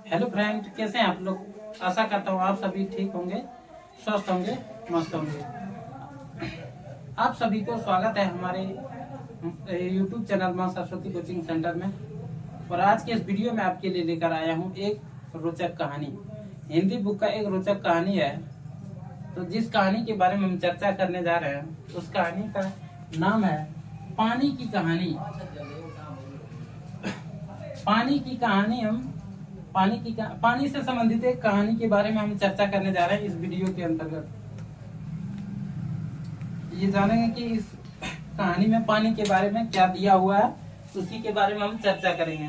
Hello friend, कैसे हैं आप लोग। आशा करता हूँ आप सभी ठीक होंगे, स्वस्थ होंगे, मस्त होंगे। आप सभी को स्वागत है हमारे YouTube चैनल मां सरस्वती कोचिंग सेंटर में। और आज के इस वीडियो में आपके लिए लेकर आया हूँ एक रोचक कहानी। हिंदी बुक का एक रोचक कहानी है। तो जिस कहानी के बारे में हम चर्चा करने जा रहे हैं उस कहानी का नाम है पानी की कहानी। पानी की कहानी हम पानी से संबंधित एक कहानी के बारे में हम चर्चा करने जा रहे हैं इस वीडियो के अंतर्गत। ये जानेंगे कि इस कहानी में पानी के बारे में क्या दिया हुआ है, उसी के बारे में हम चर्चा करेंगे।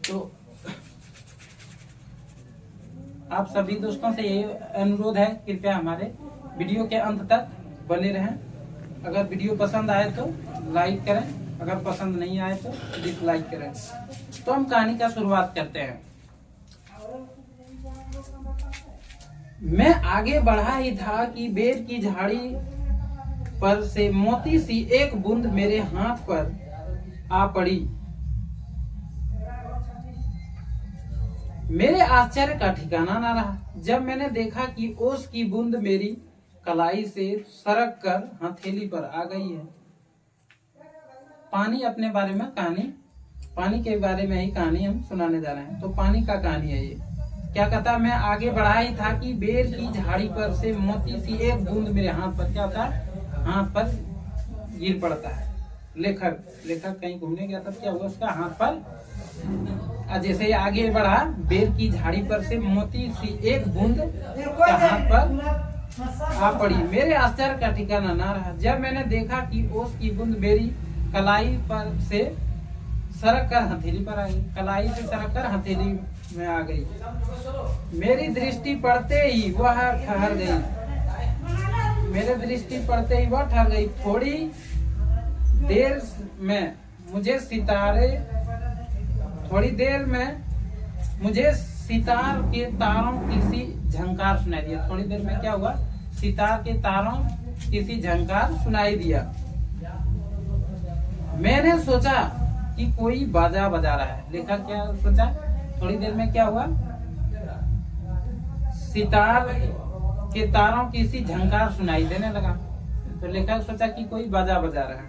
तो आप सभी दोस्तों से ये अनुरोध है, कृपया हमारे वीडियो के अंत तक बने रहें। अगर वीडियो पसंद आए तो लाइक करें, अगर पसंद नहीं आए तो डिसलाइक करें। तो हम कहानी का शुरुआत करते हैं। मैं आगे बढ़ा ही था कि बेर की झाड़ी पर से मोती सी एक बूंद मेरे हाथ पर आ पड़ी। मेरे आश्चर्य का ठिकाना न रहा जब मैंने देखा कि ओस की बूंद मेरी कलाई से सरक कर हथेली पर आ गई है। पानी अपने बारे में पानी के बारे में ही कहानी हम सुनाने जा रहे हैं। तो पानी का कहानी है ये। क्या कहता, मैं आगे बढ़ा ही था कि बेर की झाड़ी पर से मोती सी एक बूंद मेरे हाथ पर, क्या होता है, हाथ पर गिर पड़ता है। लेखक कहीं घूमने गया तब क्या हुआ, उसका हाथ पर जैसे ही आगे बढ़ा, बेर की झाड़ी पर से मोती सी एक बूंद हाथ पर आ पड़ी। मेरे आश्चर्य का ठिकाना ना रहा जब मैंने देखा कि ओस की बूंद मेरी कलाई पर से सरक कर हथेली पर आ गई। कलाई से सरक कर हथेली में आ गई। मेरी दृष्टि पड़ते ही वह ठहर गई। थोड़ी देर में मुझे सितार के तारों किसी झंकार सुनाई दिया। थोड़ी देर में क्या हुआ, सितार के तारों किसी झंकार सुनाई दिया। मैंने सोचा कि कोई बाजा बजा रहा है। लेखक क्या सोचा, थोड़ी देर में क्या हुआ, सितार के तारों की सी झंकार सुनाई देने लगा। तो लेखक सोचा कि कोई बाजा बजा रहा है,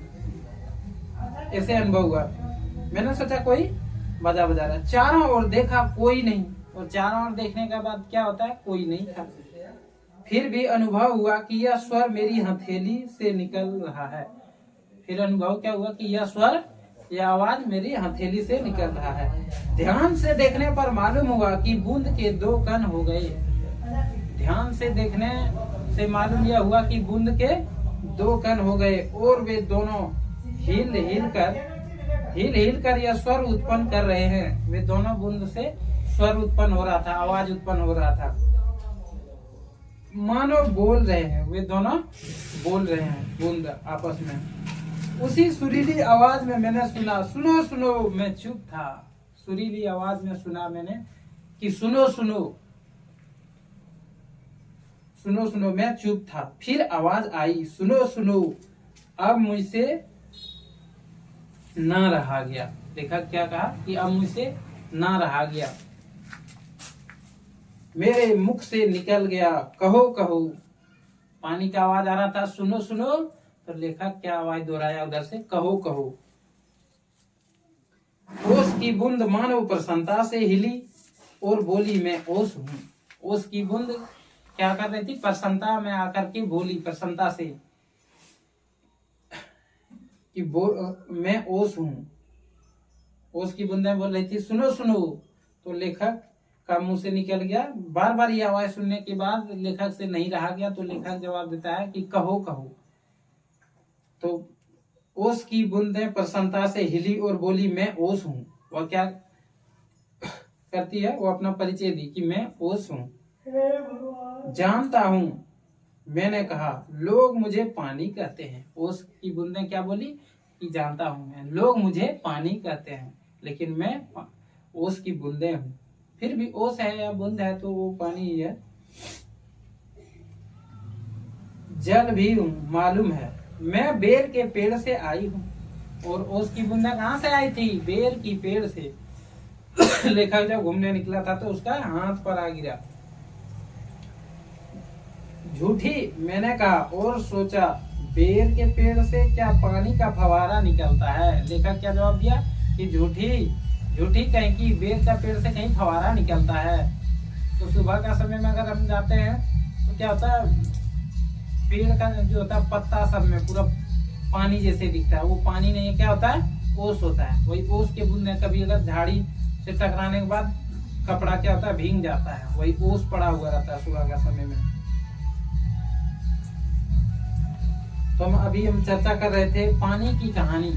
ऐसे अनुभव हुआ। मैंने सोचा कोई बाजा बजा रहा है। चारों ओर देखा, कोई नहीं। और चारों ओर देखने के बाद क्या होता है, कोई नहीं था। फिर भी अनुभव हुआ कि यह स्वर मेरी हथेली से निकल रहा है। फिर अनुभव क्या हुआ कि यह आवाज मेरी हथेली से निकल रहा है। ध्यान से देखने पर मालूम हुआ कि बूंद के 2 कण हो गए। ध्यान से देखने से मालूम यह हुआ कि बूंद के 2 कण हो गए और वे दोनों हिल हिल कर यह स्वर उत्पन्न कर रहे हैं। वे दोनों बूंद से स्वर उत्पन्न हो रहा था, आवाज उत्पन्न हो रहा था, मानो बोल रहे हैं। वे दोनों बोल रहे हैं, बूंद आपस में। उसी सुरीली आवाज में मैंने सुना, सुनो सुनो। मैं चुप था। सुरीली आवाज में सुना मैंने कि सुनो सुनो, सुनो सुनो। मैं चुप था। फिर आवाज आई, सुनो सुनो। अब मुझसे ना रहा गया। देखा क्या कहा कि अब मुझसे ना रहा गया। मेरे मुख से निकल गया, कहो कहो। पानी का आवाज आ रहा था, सुनो सुनो। तो लेखक क्या आवाज दोहराया उधर से, कहो कहो। ओस की बूंद मानो प्रसन्नता से हिली और बोली, मैं ओस हूँ। ओस की बूंद क्या कर रही थी, प्रसन्नता में आकर के बोली, प्रसन्नता से कि मैं ओस हूँ। ओस की बूंदें बोल रही थी, सुनो सुनो। तो लेखक का मुंह से निकल गया। बार बार ये आवाज सुनने के बाद लेखक से नहीं रहा गया। तो लेखक जवाब देता है कि कहो कहो। तो ओस की बूंदें प्रसन्नता से हिली और बोली, मैं ओस हूँ। वह क्या करती है, वो अपना परिचय दी कि मैं ओस हूँ। जानता हूँ, मैंने कहा, लोग मुझे पानी कहते हैं। ओस की बूंदें क्या बोली कि जानता हूँ मैं, लोग मुझे पानी कहते हैं, लेकिन मैं ओस की बूंदें हूँ। फिर भी ओस है या बूंद है तो वो पानी ही है। जल भी हूँ मालूम है, मैं बेर के पेड़ से आई हूँ। और ओस की बूंदा कहाँ से आई थी? बेर की पेड़ से। लेखक जब घूमने निकला था तो उसका हाथ पर आ गिरा। झूठी, मैंने कहा और सोचा, बेर के पेड़ से क्या पानी का फवारा निकलता है? लेखक क्या जवाब दिया कि झूठी, झूठी कहीं की बेर का पेड़ से कहीं फवारा निकलता है। तो सुबह का समय में अगर हम जाते हैं तो क्या होता है, पेड़ का जो होता है पत्ता सब में पूरा पानी जैसे दिखता है, वो पानी नहीं है, क्या होता है? ओस होता है। वही ओस के बूंदे कभी अगर झाड़ी से टकराने के बाद कपड़ा क्या होता है? भीग जाता है, वही ओस पड़ा हुआ रहता है सुबह का समय में। तो हम चर्चा कर रहे थे पानी की कहानी।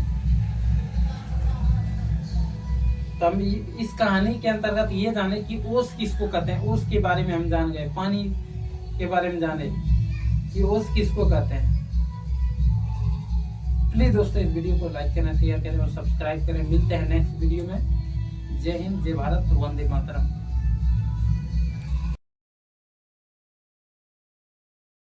तो हम इस कहानी के अंतर्गत ये जाने कि ओस किसको कहते हैं। ओस के बारे में हम जान गए, पानी के बारे में जाने कि ओस किसको कहते हैं। प्लीज दोस्तों इस वीडियो को लाइक करें, शेयर करें और सब्सक्राइब करें। मिलते हैं नेक्स्ट वीडियो में। जय हिंद, जय भारत, वंदे मातरम।